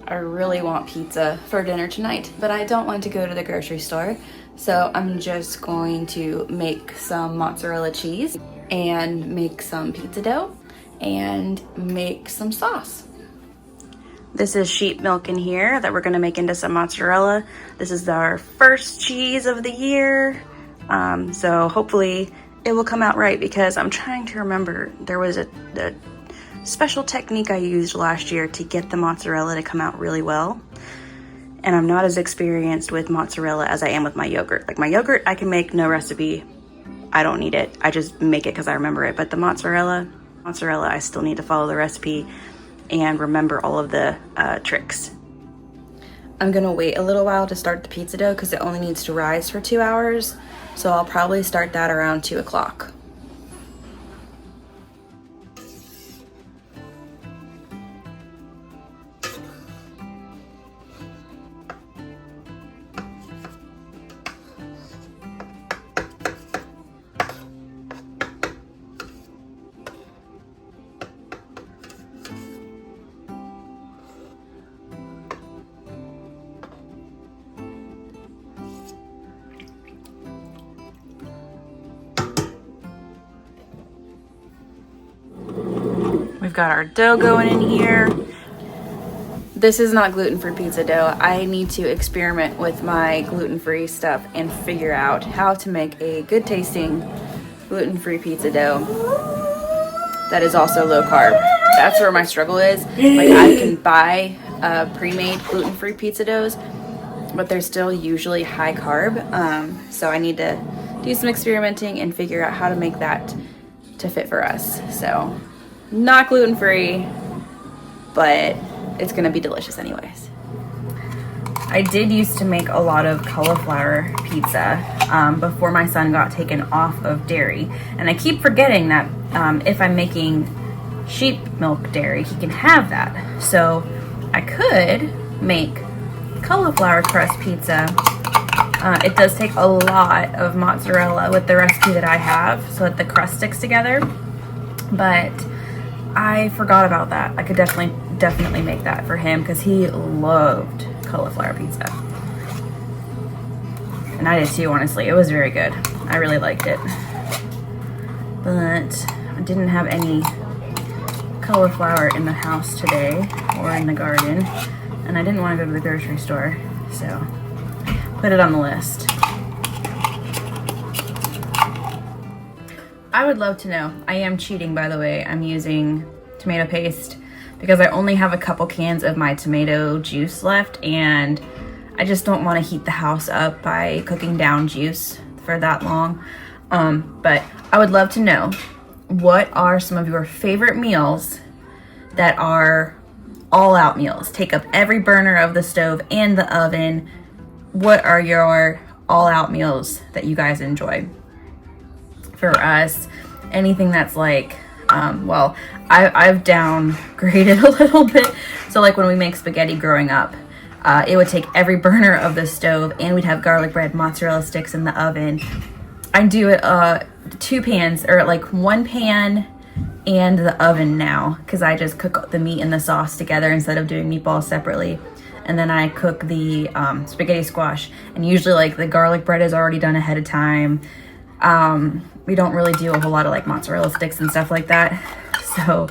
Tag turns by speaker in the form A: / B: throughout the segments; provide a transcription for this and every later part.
A: I really want pizza for dinner tonight, but I don't want to go to the grocery store. So I'm just going to make some mozzarella cheese and make some pizza dough and make some sauce. This is sheep milk in here that we're gonna make into some mozzarella. This is our first cheese of the year. So hopefully it will come out right, because I'm trying to remember, there was a special technique I used last year to get the mozzarella to come out really well. And I'm not as experienced with mozzarella as I am with my yogurt. Like my yogurt, I can make no recipe. I don't need it. I just make it because I remember it. But the mozzarella, I still need to follow the recipe and remember all of the tricks. I'm gonna wait a little while to start the pizza dough because it only needs to rise for 2 hours. So I'll probably start that around 2 o'clock. We've got our dough going in here. This is not gluten-free pizza dough. I need to experiment with my gluten-free stuff and figure out how to make a good tasting gluten-free pizza dough that is also low carb. That's where my struggle is. Like, I can buy pre-made gluten-free pizza doughs, but they're still usually high carb. So I need to do some experimenting and figure out how to make that to fit for us. So not gluten-free, but it's gonna be delicious anyways. I did used to make a lot of cauliflower pizza before my son got taken off of dairy. And I keep forgetting that if I'm making sheep milk dairy, he can have that. So I could make cauliflower crust pizza. It does take a lot of mozzarella with the recipe that I have so that the crust sticks together. But I forgot about that. I could definitely make that for him because he loved cauliflower pizza. And I did too, honestly. It was very good. I really liked it. But I didn't have any cauliflower in the house today or in the garden. And I didn't want to go to the grocery store. So put it on the list. I would love to know. I am cheating, by the way. I'm using tomato paste because I only have a couple cans of my tomato juice left, and I just don't want to heat the house up by cooking down juice for that long. But I would love to know, what are some of your favorite meals that are all-out meals? Take up every burner of the stove and the oven. What are your all-out meals that you guys enjoy? For us, anything that's like, well, I've downgraded a little bit. So like when we make spaghetti growing up, it would take every burner of the stove, and we'd have garlic bread, mozzarella sticks in the oven. I do it 2 pans, or like 1 pan and the oven now, because I just cook the meat and the sauce together instead of doing meatballs separately. And then I cook the spaghetti squash, and usually like the garlic bread is already done ahead of time. We don't really do a whole lot of like mozzarella sticks and stuff like that. So,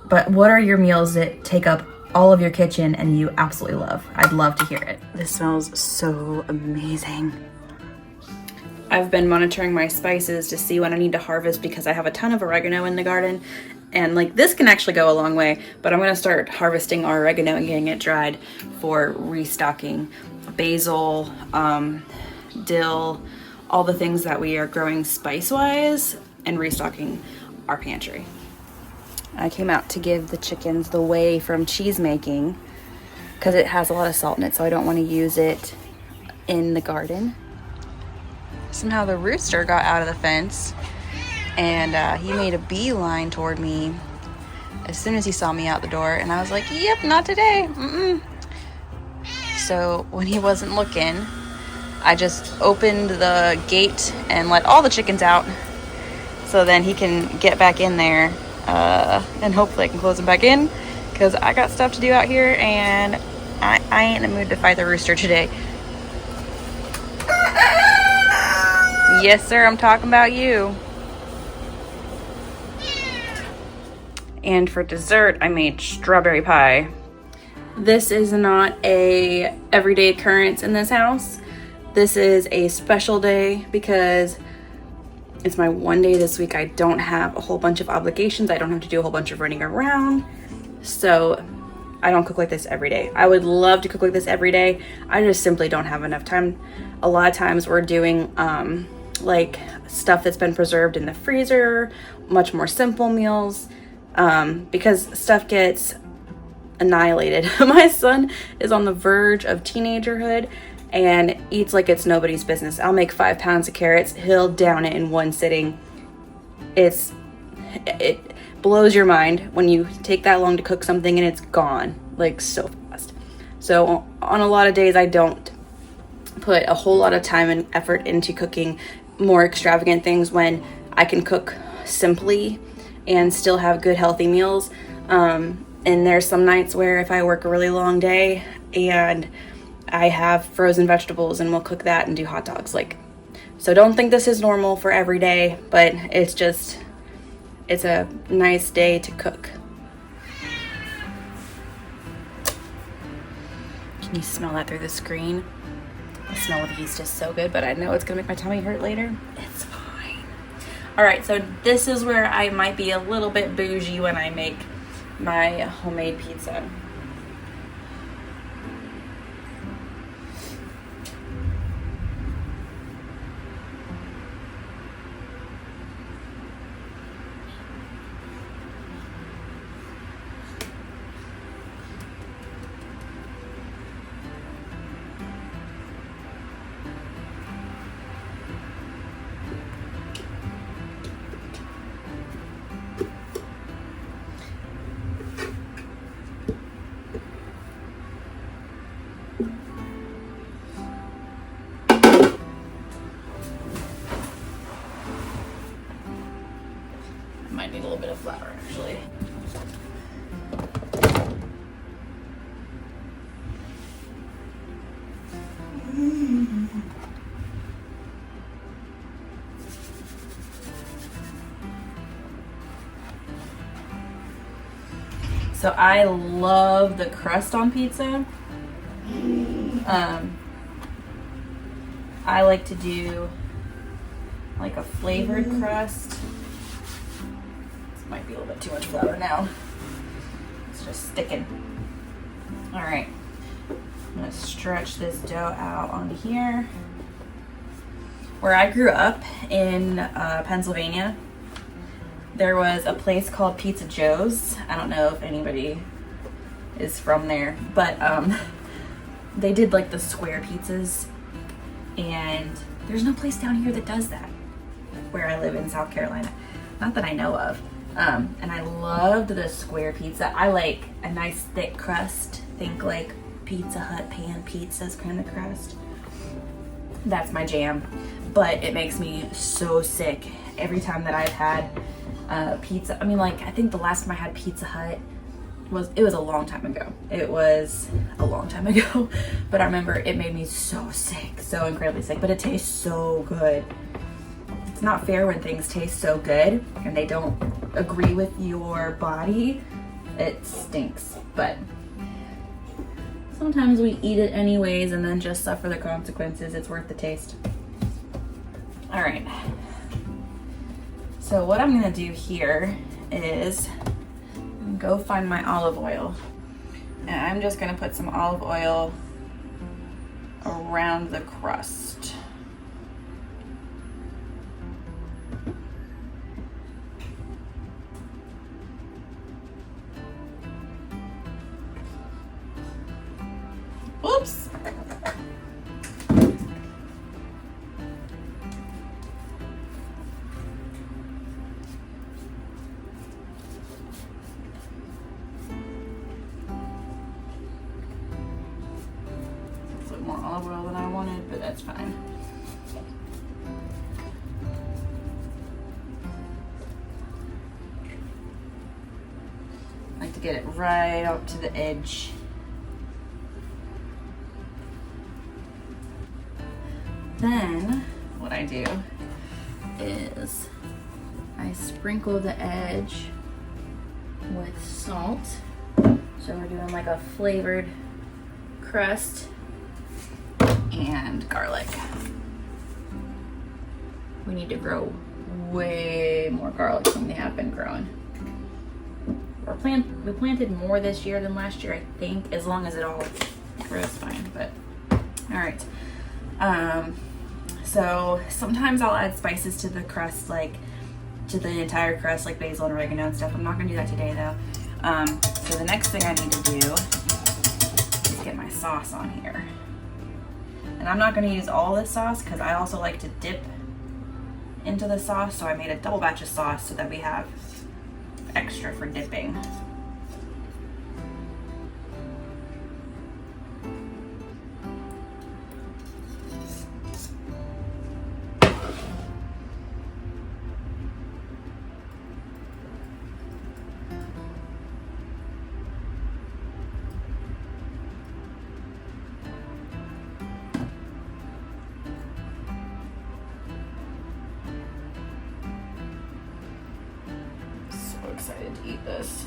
A: but what are your meals that take up all of your kitchen and you absolutely love? I'd love to hear it. This smells so amazing. I've been monitoring my spices to see when I need to harvest because I have a ton of oregano in the garden. And like this can actually go a long way, but I'm gonna start harvesting our oregano and getting it dried for restocking basil, dill, all the things that we are growing spice-wise, and restocking our pantry. I came out to give the chickens the whey from cheese making because it has a lot of salt in it, so I don't want to use it in the garden. Somehow the rooster got out of the fence, and he made a beeline toward me as soon as he saw me out the door, and I was like, yep, not today. So when he wasn't looking, I just opened the gate and let all the chickens out, so then he can get back in there, and hopefully I can close him back in because I got stuff to do out here and I ain't in the mood to fight the rooster today. Yes, sir, I'm talking about you. And for dessert, I made strawberry pie. This is not a everyday occurrence in this house. This is a special day because it's my one day this week. I don't have a whole bunch of obligations. I don't have to do a whole bunch of running around. So I don't cook like this every day. I would love to cook like this every day. I just simply don't have enough time. A lot of times we're doing like stuff that's been preserved in the freezer, much more simple meals, because stuff gets annihilated. My son is on the verge of teenagerhood and eats like it's nobody's business. I'll make 5 pounds of carrots. He'll down it in one sitting. It blows your mind when you take that long to cook something and it's gone like so fast. So on a lot of days, I don't put a whole lot of time and effort into cooking more extravagant things when I can cook simply and still have good healthy meals. And there's some nights where if I work a really long day and I have frozen vegetables and we'll cook that and do hot dogs. So don't think this is normal for every day, but it's a nice day to cook. Can you smell that through the screen? The smell of yeast is so good, but I know it's gonna make my tummy hurt later. It's fine. All right, so this is where I might be a little bit bougie when I make my homemade pizza. Might need a little bit of flour actually. So I love the crust on pizza. I like to do like a flavored crust. Might be a little bit too much flour now. It's just sticking. All right, I'm gonna stretch this dough out onto here. Where I grew up in Pennsylvania, there was a place called Pizza Joe's. I don't know if anybody is from there, but they did like the square pizzas, and there's no place down here that does that where I live in South Carolina. Not that I know of. And I loved the square pizza. I like a nice thick crust. Think like Pizza Hut pan pizzas kind of crust. That's my jam. But it makes me so sick every time that I've had pizza. I mean, like, I think the last time I had Pizza Hut was a long time ago. It was a long time ago. But I remember it made me so sick, so incredibly sick. But it tastes so good. It's not fair when things taste so good and they don't agree with your body. It stinks, but sometimes we eat it anyways and then just suffer the consequences. It's worth the taste. All right. So what I'm gonna do here is go find my olive oil. And I'm just gonna put some olive oil around the crust. Oops. It's like more olive oil than I wanted, but that's fine. get it right up to the edge. Then what I do is I sprinkle the edge with salt. So we're doing like a flavored crust and garlic. We need to grow way more garlic than we have been growing. We planted more this year than last year, I think, as long as it all grows fine. But all right. So sometimes I'll add spices to the crust, like to the entire crust, like basil and oregano and stuff. I'm not gonna do that today though. So the next thing I need to do is get my sauce on here. And I'm not gonna use all this sauce because I also like to dip into the sauce. So I made a double batch of sauce so that we have extra for dipping. Excited to eat this.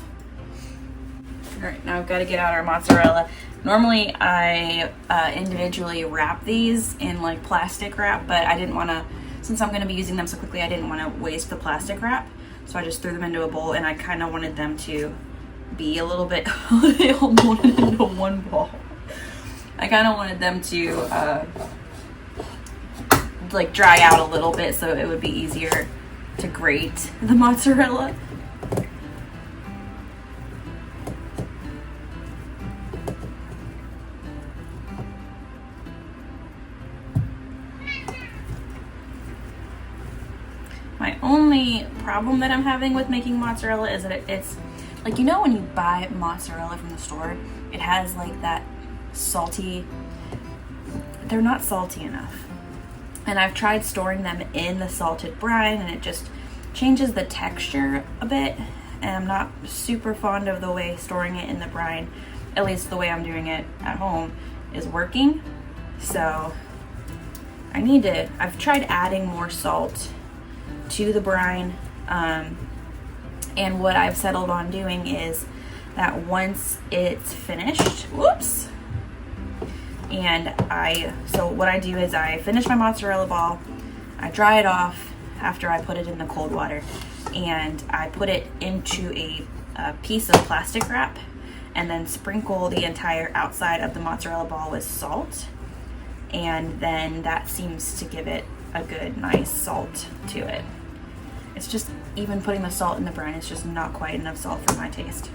A: All right, now I've got to get out our mozzarella. Normally I individually wrap these in like plastic wrap, but I didn't want to, since I'm going to be using them so quickly, I didn't want to waste the plastic wrap. So I just threw them into a bowl, and I kind of wanted them to be a little bit, they all molded into one ball. I kind of wanted them to like dry out a little bit so it would be easier to grate the mozzarella. My only problem that I'm having with making mozzarella is that it's like, you know when you buy mozzarella from the store, it has like that salty, they're not salty enough. And I've tried storing them in the salted brine and it just changes the texture a bit. And I'm not super fond of the way storing it in the brine, at least the way I'm doing it at home, is working. So I've tried adding more salt to the brine, and what I've settled on doing is that once it's finished, so what I do is I finish my mozzarella ball, I dry it off after I put it in the cold water, and I put it into a piece of plastic wrap and then sprinkle the entire outside of the mozzarella ball with salt, and then that seems to give it a good nice salt to it. It's just, even putting the salt in the brine, it's just not quite enough salt for my taste.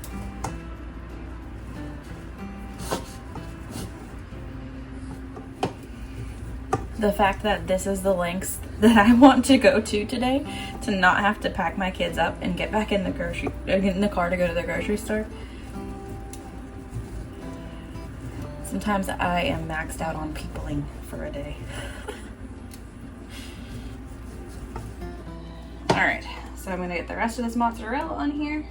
A: The fact that this is the lengths that I want to go to today to not have to pack my kids up and get back in the car to go to the grocery store. Sometimes I am maxed out on peopling for a day. All right, so I'm gonna get the rest of this mozzarella on here.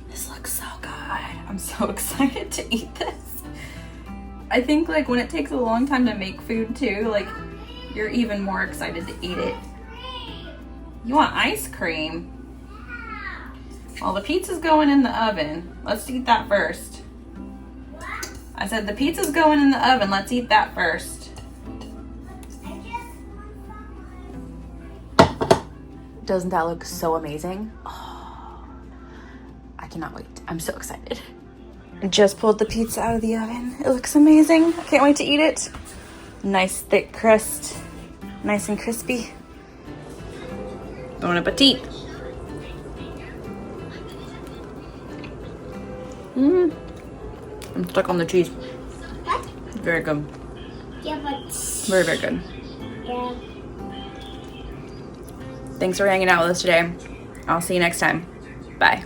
A: This looks so good. I'm so excited to eat this. I think like when it takes a long time to make food too, like you're even more excited to eat it. You want ice cream? Well, the pizza's going in the oven. Let's eat that first. I said the pizza's going in the oven. Let's eat that first. Doesn't that look so amazing? Oh, I cannot wait. I'm so excited. Just pulled the pizza out of the oven. It looks amazing. I can't wait to eat it. Nice thick crust. Nice and crispy. Bon appetit. I'm stuck on the cheese.
B: What?
A: Very good.
B: Yeah, but...
A: Very, very good.
B: Yeah.
A: Thanks for hanging out with us today. I'll see you next time. Bye.